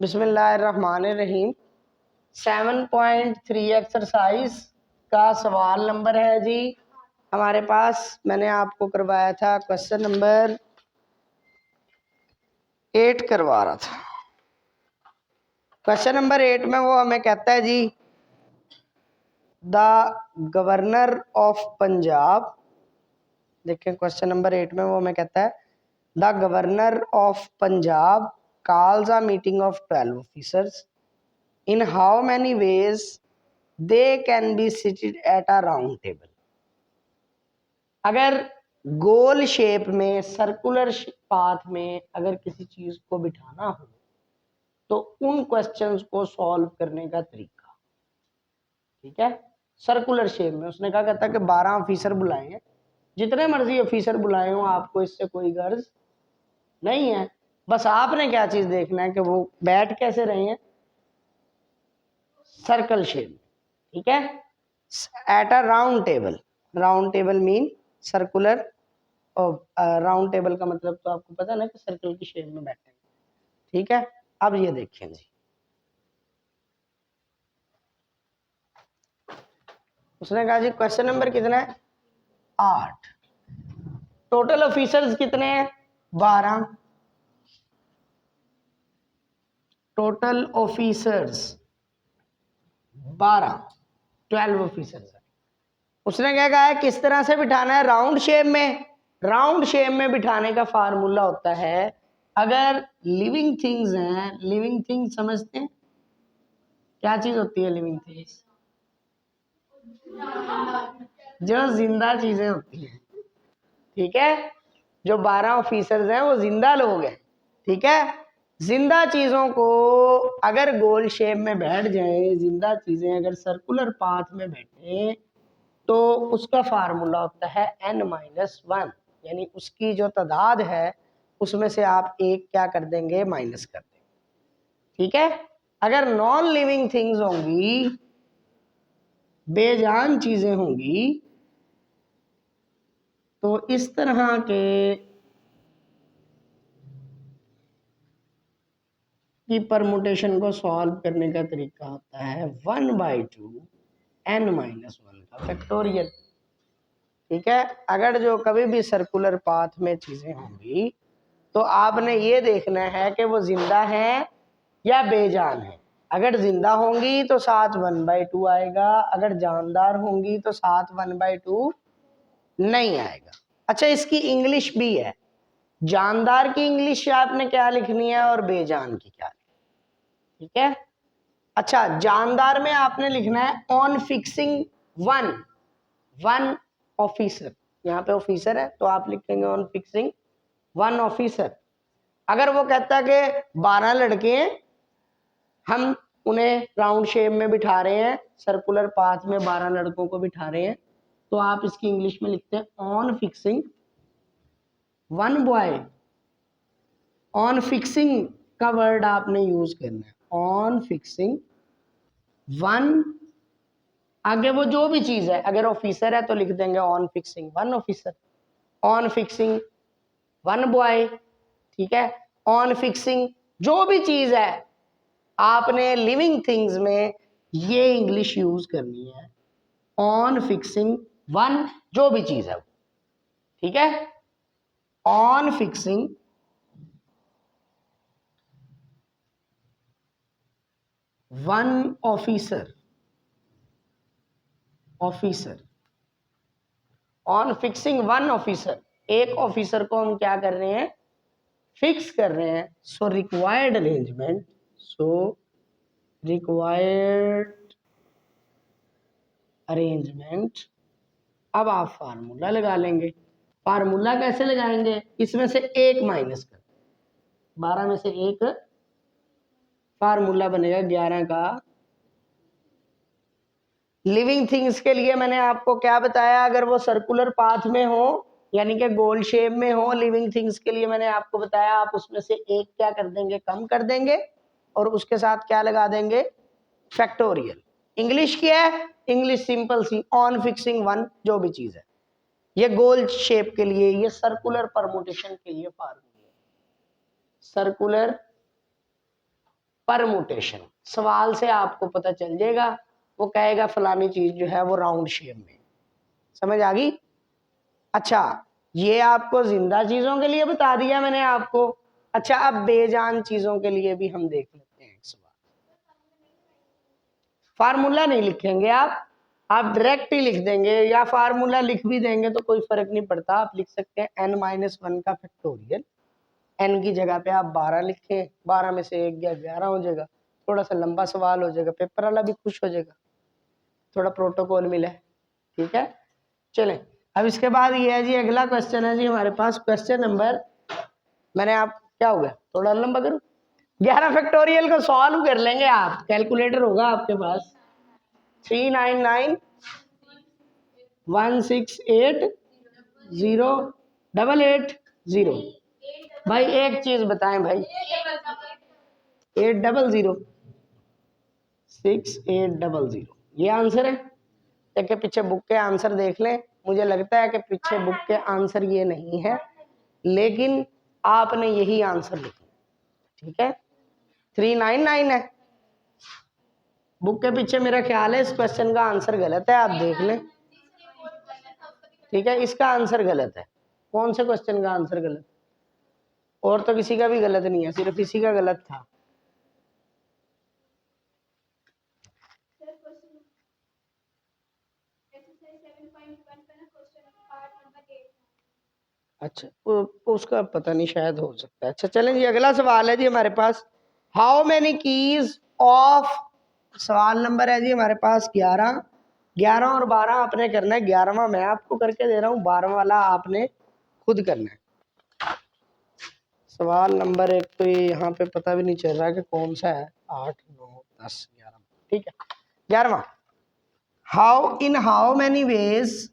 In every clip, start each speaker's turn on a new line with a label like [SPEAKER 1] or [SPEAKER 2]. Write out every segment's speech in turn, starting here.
[SPEAKER 1] बिस्मिल्लाहिर्रहमानिर्रहीम। 7.3 एक्सरसाइज का सवाल नंबर है जी हमारे पास। मैंने आपको करवाया था क्वेश्चन नंबर 8 करवा रहा था। क्वेश्चन नंबर 8 में वो हमें कहता है जी द गवर्नर ऑफ पंजाब। देखिए क्वेश्चन नंबर 8 में वो हमें कहता है the governor of Punjab calls a meeting of 12 officers. In how many ways they can be seated at a round table? अगर गोल शेप में सर्कुलर पाथ में अगर किसी चीज को बिठाना हो तो उन क्वेश्चंस को सॉल्व करने का तरीका, ठीक है। सर्कुलर शेप में उसने कहा कहता कि 12 ऑफिसर बुलाए हैं, जितने मर्जी ऑफिसर बुलाए हो आपको इससे कोई गर्ज नहीं है। बस आपने क्या चीज देखना है कि वो बैठ कैसे रहे हैं, सर्कल शेप में, ठीक है। At a round table, round table mean circular, और राउंड टेबल का मतलब तो आपको पता ना कि सर्कल की शेप में बैठे, ठीक है। अब ये देखिए जी, उसने कहा जी क्वेश्चन नंबर कितना है 8, टोटल ऑफिसर्स कितने हैं 12, टोटल ऑफिसर्स 12 ऑफिसर्स है। उसने क्या कहा है किस तरह से बिठाना है, राउंड शेप में। राउंड शेप में बिठाने का फार्मूला होता है, अगर लिविंग थिंग्स हैं, लिविंग थिंग्स समझते हैं क्या चीज होती है लिविंग थिंग्स, जो जिंदा चीजें होती हैं, ठीक है। जो 12 ऑफिसर्स हैं वो जिंदा लोग हैं, ठीक है। जिंदा चीजों को अगर गोल शेप में बैठ जाए, जिंदा चीजें अगर सर्कुलर पाथ में बैठे तो उसका फार्मूला होता है n-1, यानी उसकी जो तादाद है उसमें से आप एक क्या कर देंगे, माइनस कर देंगे, ठीक है। अगर नॉन लिविंग थिंग्स होंगी, बेजान चीजें होंगी, तो इस तरह के की परमुटेशन को सॉल्व करने का तरीका होता है 1/2 n-1 का फैक्टोरियल, ठीक है। अगर जो कभी भी सर्कुलर पाथ में चीजें होंगी तो आपने ये देखना है कि वो जिंदा है या बेजान है। अगर जिंदा होंगी तो साथ 1/2 आएगा, अगर जानदार होंगी तो साथ 1/2 नहीं आएगा। अच्छा, इसकी इंग्लिश भी है, जानदार की इंग्लिश आपने क्या लिखनी है और बेजान की क्या, ठीक है। अच्छा, जानदार में आपने लिखना है ऑन फिक्सिंग वन ऑफिसर, यहाँ पे ऑफिसर है तो आप लिखेंगे ऑन फिक्सिंग 1 ऑफिसर। अगर वो कहता है कि 12 लड़के हैं, हम उन्हें राउंड शेप में बिठा रहे हैं, सर्कुलर पाथ में 12 लड़कों को बिठा रहे हैं, तो आप इसकी इंग्लिश में लिखते हैं on fixing 1 boy. On fixing का वर्ड आपने यूज करना है, ऑन फिक्सिंग 1, आगे वो जो भी चीज है, अगर ऑफिसर है तो लिख देंगे on fixing 1 officer, on fixing 1 boy, ठीक है। ऑन फिक्सिंग जो भी चीज है आपने लिविंग थिंग्स में ये इंग्लिश यूज करनी है, ऑन फिक्सिंग 1 जो भी चीज है, ठीक है। On fixing 1 officer, officer on fixing 1 officer, एक ऑफिसर को हम क्या कर रहे हैं, फिक्स कर रहे हैं। सो required arrangement, so required arrangement. अब आप फार्मूला लगा लेंगे। फार्मूला कैसे लगाएंगे, इसमें से एक माइनस कर, 12 में से एक, फार्मूला बनेगा 11 का। लिविंग थिंग्स के लिए मैंने आपको क्या बताया, अगर वो सर्कुलर पाथ में हो यानी कि गोल शेप में हो, लिविंग थिंग्स के लिए मैंने आपको बताया आप उसमें से एक क्या कर देंगे, कम कर देंगे, और उसके साथ क्या लगा देंगे, फैक्टोरियल। इंग्लिश क्या है, इंग्लिश सिंपल सी, ऑन फिक्सिंग 1 जो भी चीज है। ये गोल शेप के लिए, ये सर्कुलर परमुटेशन के लिए फार्मूला, सर्कुलर परमुटेशन, सवाल से आपको पता चल जाएगा, वो कहेगा फलानी चीज जो है वो राउंड शेप में, समझ आ गई। अच्छा, ये आपको जिंदा चीजों के लिए बता दिया मैंने आपको। अच्छा, अब बेजान चीजों के लिए भी हम देख लेते हैं एक सवाल। फार्मूला नहीं लिखेंगे आप डायरेक्ट ही लिख देंगे, या फार्मूला लिख भी देंगे तो कोई फर्क नहीं पड़ता, आप लिख सकते हैं n-1 का फैक्टोरियल। n की जगह पे आप 12 लिखें, 12 में से 1 गया 11 हो जाएगा। थोड़ा सा लंबा सवाल हो जाएगा, पेपर वाला भी खुश हो जाएगा, थोड़ा प्रोटोकॉल मिला है, ठीक है। चलें, अब इसके बाद ये है जी, अगला क्वेश्चन है जी हमारे पास, क्वेश्चन नंबर, मैंने आप क्या हो गया थोड़ा लंबा करूं, 11 फैक्टोरियल को सॉल्व कर लेंगे आप, कैलकुलेटर होगा आपके पास। 399 168 088 भाई एक चीज बताएं भाई, 800 6800 ये आंसर है। देखिए पीछे बुक के आंसर देख लें, मुझे लगता है कि पीछे बुक के आंसर ये नहीं है, लेकिन आपने यही आंसर लिखा, ठीक है। 399 है बुक के पीछे, मेरा ख्याल है इस क्वेश्चन का आंसर गलत है, आप देख लें, ठीक है। इसका आंसर गलत है। कौन से क्वेश्चन का आंसर गलत? और तो किसी का भी गलत नहीं है, सिर्फ इसी का गलत था। अच्छा, उसका पता नहीं, शायद हो सकता है। अच्छा चलें जी, अगला सवाल है जी हमारे पास, हाउ मेनी कीज ऑफ, सवाल नंबर है जी हमारे पास 11। 11 और 12 आपने करना है, 11वां मैं आपको करके दे रहा हूँ, 12वां वाला आपने खुद करना है। सवाल नंबर 1 तो ये यहाँ पे पता भी नहीं चल रहा कि कौन सा है, 8 9 10 11, ठीक है। 11वां, how many ways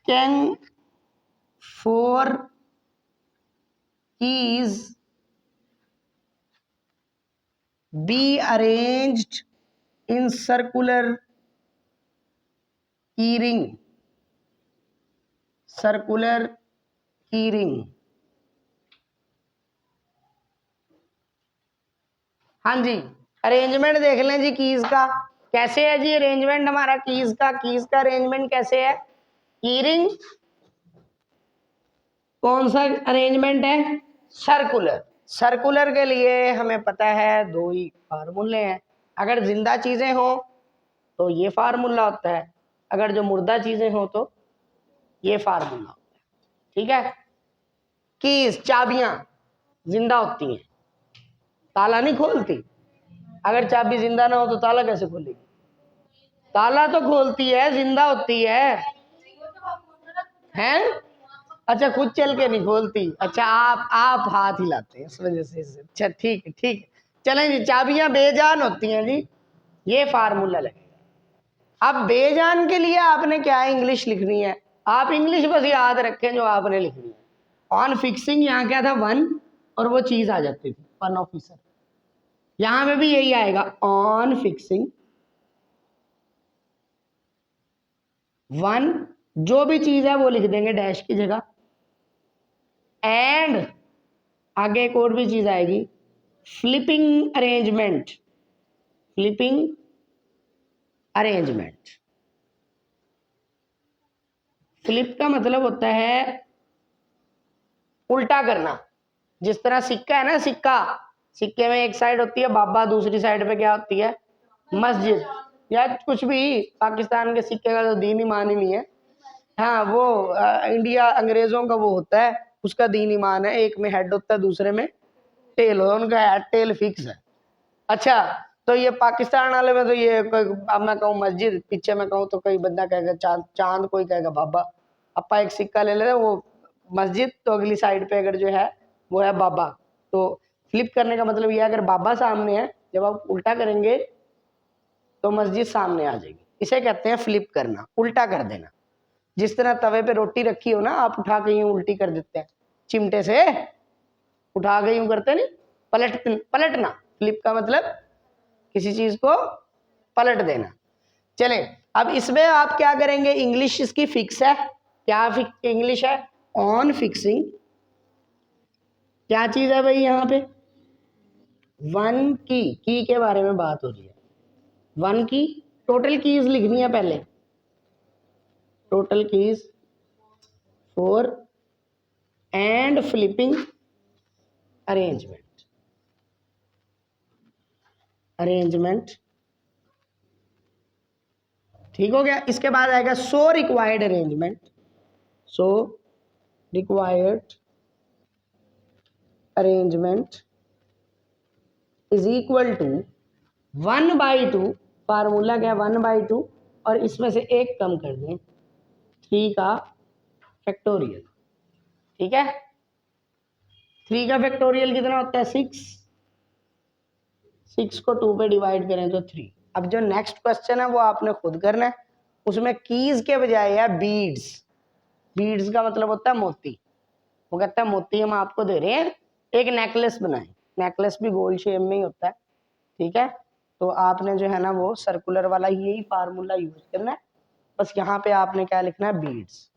[SPEAKER 1] can 4 keys be arranged in circular keyring? हाँ जी, अरेंजमेंट देख लें जी कीज का, कैसे है जी अरेंजमेंट हमारा कीज का अरेंजमेंट कैसे है। कीरिंग कौन सा अरेंजमेंट है, सर्कुलर के लिए हमें पता है 2 ही फार्मूले हैं। अगर जिंदा चीजें हो तो ये फार्मूला होता है, अगर जो मुर्दा चीजें हो तो ये फार्मूला होता है, ठीक है। कीज चाबियां जिंदा होती हैं, ताला नहीं खोलती, अगर चाबी जिंदा ना हो तो ताला कैसे खोलेगी, ताला तो खोलती है, जिंदा होती है, हैं? अच्छा, खुद चल के नहीं खोलती, अच्छा आप हाथ हिलाते हैं इस वजह से। अच्छा ठीक है चलें जी, चाबियां बेजान होती हैं जी, ये फार्मूला लगेगा। अब बेजान के लिए आपने क्या इंग्लिश लिखनी है, आप इंग्लिश बस याद रखें जो आपने लिखनी है। ऑन फिक्सिंग यहाँ क्या था 1, और वो चीज आ जाती थी 1 ऑफिसर, यहां में भी यही आएगा, ऑन फिक्सिंग 1, जो भी चीज है वो लिख देंगे डैश की जगह, एंड आगे एक और भी चीज आएगी, फ्लिपिंग अरेंजमेंट। फ्लिप का मतलब होता है उल्टा करना, जिस तरह सिक्का है ना, सिक्के में एक साइड होती है बाबा, दूसरी साइड पे क्या होती है, मस्जिद, या कुछ भी, पाकिस्तान के सिक्के का तो दीन ईमान ही नहीं है। हाँ, वो इंडिया अंग्रेजों का वो होता है, उसका दीन ईमान है, एक में हेड होता है दूसरे में टेल हो, उनका हेड टेल फिक्स है। अच्छा, तो ये पाकिस्तान वाले में तो ये अब मैं कहूँ मस्जिद, पीछे मैं कहूँ तो कोई बंदा कहेगा चांद, कोई कहेगा बाबा। अपा एक सिक्का ले ले वो मस्जिद, तो अगली साइड पे अगर जो है वो है बाबा, तो फ्लिप करने का मतलब ये है, अगर बाबा सामने है, जब आप उल्टा करेंगे तो मस्जिद सामने आ जाएगी, इसे कहते हैं फ्लिप करना, उल्टा कर देना। जिस तरह तवे पे रोटी रखी हो ना, आप उठा के यूं उल्टी कर देते हैं, चिमटे से उठा के यूं करते नहीं, पलटना, फ्लिप का मतलब किसी चीज को पलट देना। चलें, अब इसमें आप क्या करेंगे, इंग्लिश इसकी फिक्स है, क्या इंग्लिश है, ऑन फिक्सिंग, क्या चीज है भाई यहाँ पे, वन की के बारे में बात हो रही है। वन की टोटल कीज लिखनी है पहले, total keys for and flipping arrangement, arrangement ठीक हो गया। इसके बाद आएगा so required arrangement, so required arrangement is equal to 1/2, formula क्या 1/2, और इसमें से एक कम कर दें 3 का फैक्टोरियल, ठीक है। 3 का फैक्टोरियल कितना होता है 6, 6 को 2 पे डिवाइड करें तो 3। अब जो नेक्स्ट क्वेश्चन है वो आपने खुद करना है, उसमें कीज के बजाय है बीड्स, बीड्स का मतलब होता है मोती। वो कहता है मोती हम आपको दे रहे हैं, एक नेकलेस बनाए, नेकलेस भी गोल शेप में ही होता है, ठीक है। तो आपने जो है ना वो सर्कुलर वाला यही फार्मूला यूज करना है, बस यहाँ पे आपने क्या लिखना है बीड्स।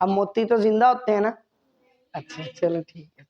[SPEAKER 1] अब मोती तो जिंदा होते हैं ना, अच्छा चलो ठीक है।